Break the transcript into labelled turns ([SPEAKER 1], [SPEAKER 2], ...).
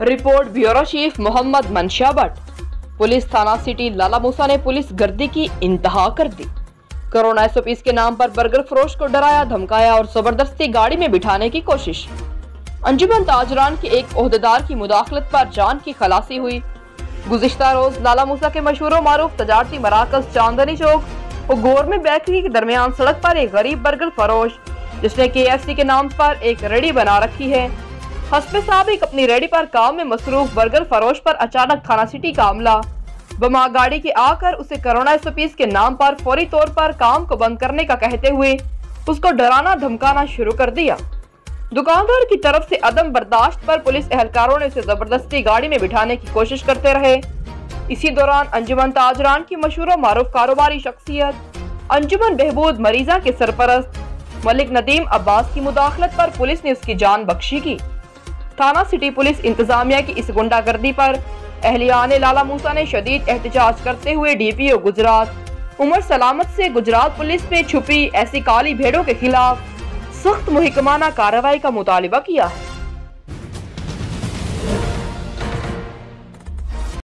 [SPEAKER 1] Report bureau chief Mohammad मंशा Bhatt. Police थाना city लाला मूसा ने पुलिस गर्दी की इंतहा कर दी। कोरोना SOPs के नाम पर बर्गर फरोश को डराया धमकाया और जबरदस्ती गाड़ी में बिठाने की कोशिश। अंजुमन ताजरान के एक ओहदेदार की मुदाखलत पर जान की खलासी हुई। गुज़िश्ता रोज लाला मूसा के मशहूर मारूफ तजारती मराकज चांदनी चौक और गोरमे बेकरी के दरमियान सड़क पर एक गरीब बर्गर फरोश जिसने KFC के नाम पर एक रेडी बना रखी है, हस्बे साबिक अपनी रेडी पर काम में मसरूफ बर्गर फरोश पर अचानक थाना सिटी का हमला बमा गाड़ी के आकर उसे कोरोना SOPs के नाम पर फौरी तौर पर काम को बंद करने का कहते हुए उसको डराना धमकाना शुरू कर दिया। दुकानदार की तरफ से अदम बर्दाश्त पर पुलिस एहलकारों ने उसे जबरदस्ती गाड़ी में बिठाने की कोशिश करते रहे। इसी दौरान अंजुमन ताजरान की मशहूर मारूफ कारोबारी शख्सियत अंजुमन बहबूद मरीजा के सरपरस्त मलिक नदीम अब्बास की मुदाखलत पर पुलिस ने उसकी जान बख्शी की। थाना सिटी पुलिस इंतजामिया की इस गुंडागर्दी पर अहलियाने लाला मूसा ने शदीद एहतजाज करते हुए DPO गुजरात उमर सलामत से गुजरात पुलिस में छुपी ऐसी काली भेड़ों के खिलाफ सख्त मुहिकमाना कार्रवाई का मुतालिबा किया है।